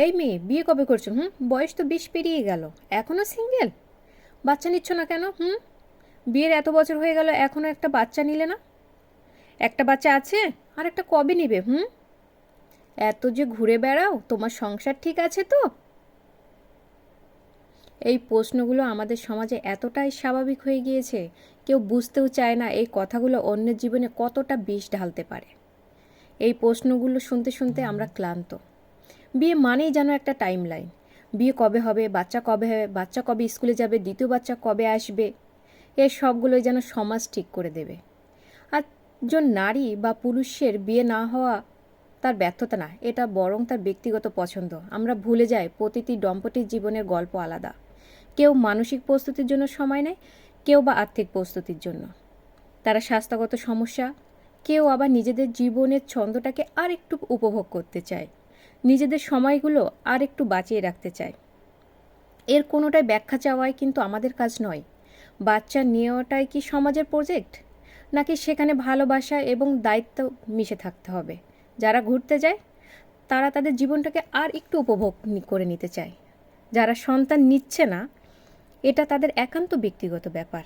এই মেয়ে, বিয়ে কবে করছো? বয়স তো 20 পেরিয়ে গেল, এখনও সিঙ্গেল? বাচ্চা নিচ্ছ না কেন? বিয়ের এত বছর হয়ে গেল, এখনও একটা বাচ্চা নিলে না? একটা বাচ্চা আছে, আর একটা কবে নিবে? এত যে ঘুরে বেড়াও, তোমার সংসার ঠিক আছে তো? এই প্রশ্নগুলো আমাদের সমাজে এতটাই স্বাভাবিক হয়ে গিয়েছে, কেউ বুঝতেও চায় না এই কথাগুলো অন্যের জীবনে কতটা বিষ ঢালতে পারে। এই প্রশ্নগুলো শুনতে শুনতে আমরা ক্লান্ত। বিয়ে মানেই যেন একটা টাইম লাইন। বিয়ে কবে হবে, বাচ্চা কবে হবে, বাচ্চা কবে স্কুলে যাবে, দ্বিতীয় বাচ্চা কবে আসবে, এর সবগুলোই যেন সমাজ ঠিক করে দেবে। আর একজন নারী বা পুরুষের বিয়ে না হওয়া তার ব্যর্থতা না, এটা বরং তার ব্যক্তিগত পছন্দ। আমরা ভুলে যাই প্রতিটি দম্পতির জীবনের গল্প আলাদা। কেউ মানসিক প্রস্তুতির জন্য সময় নেয়, কেউ বা আর্থিক প্রস্তুতির জন্য, তারা স্বাস্থ্যগত সমস্যা, কেউ আবার নিজেদের জীবনের ছন্দটাকে আর একটু উপভোগ করতে চায়, নিজেদের সময়গুলো আর একটু বাঁচিয়ে রাখতে চায়। এর কোনোটাই ব্যাখ্যা চাওয়াই কিন্তু আমাদের কাজ নয়। বাচ্চা নেওয়াটাই কি সমাজের প্রজেক্ট, নাকি সেখানে ভালোবাসা এবং দায়িত্ব মিশে থাকতে হবে? যারা ঘুরতে যায় তারা তাদের জীবনটাকে আর একটু উপভোগ করে নিতে চায়। যারা সন্তান নিচ্ছে না, এটা তাদের একান্ত ব্যক্তিগত ব্যাপার।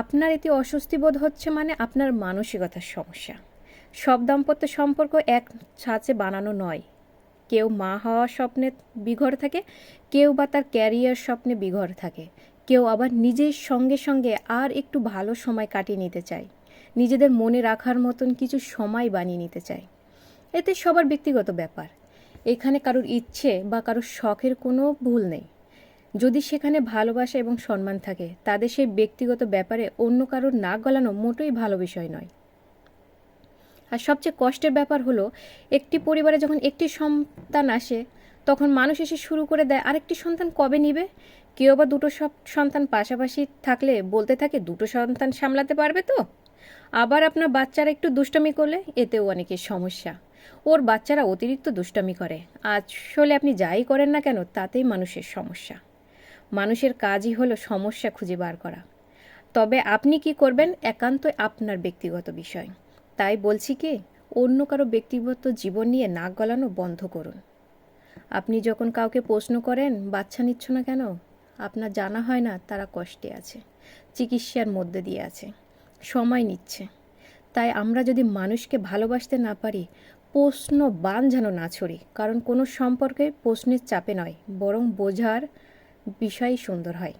আপনার এতে অস্বস্তি বোধ হচ্ছে মানে আপনার মানসিকতার সমস্যা। সব দাম্পত্য সম্পর্ক এক ছাঁচে বানানো নয়। কেউ মা হওয়ার স্বপ্নে বিঘর থাকে, কেউ বা তার ক্যারিয়ার স্বপ্নে বিঘর থাকে, কেউ আবার নিজের সঙ্গে সঙ্গে আর একটু ভালো সময় কাটিয়ে নিতে চায়, নিজেদের মনে রাখার মতন কিছু সময় বানিয়ে নিতে চায়। এতে সবার ব্যক্তিগত ব্যাপার। এখানে কারোর ইচ্ছে বা কারোর শখের কোনো ভুল নেই। যদি সেখানে ভালোবাসা এবং সম্মান থাকে, তাদের সেই ব্যক্তিগত ব্যাপারে অন্য কারোর নাক গলানো মোটেই ভালো বিষয় নয়। আর সবচেয়ে কষ্টের ব্যাপার হলো, একটি পরিবারে যখন একটি সন্তান আসে, তখন মানুষ এসে শুরু করে দেয় আরেকটি সন্তান কবে নিবে। কেউ বা দুটো সন্তান পাশাপাশি থাকলে বলতে থাকে দুটো সন্তান সামলাতে পারবে তো। আবার আপনার বাচ্চারা একটু দুষ্টামি করলে এতেও অনেকের সমস্যা, ওর বাচ্চারা অতিরিক্ত দুষ্টামি করে। আসলে আপনি যাই করেন না কেন, তাতেই মানুষের সমস্যা। মানুষের কাজই হলো সমস্যা খুঁজে বার করা। তবে আপনি কি করবেন একান্তই আপনার ব্যক্তিগত বিষয়। তাই বলছি কি, অন্য কারো ব্যক্তিগত জীবন নিয়ে নাক গলানো বন্ধ করুন। আপনি যখন কাউকে প্রশ্ন করেন বাচ্চা নিচ্ছ না কেন, আপনার জানা হয় না তারা কষ্টে আছে, চিকিৎসার মধ্যে দিয়ে আছে, সময় নিচ্ছে। তাই আমরা যদি মানুষকে ভালোবাসতে না পারি, প্রশ্ন বান যেন না ছড়ি। কারণ কোনো সম্পর্কে প্রশ্নের চাপে নয়, বরং বোঝার বিষয়ই সুন্দর হয়।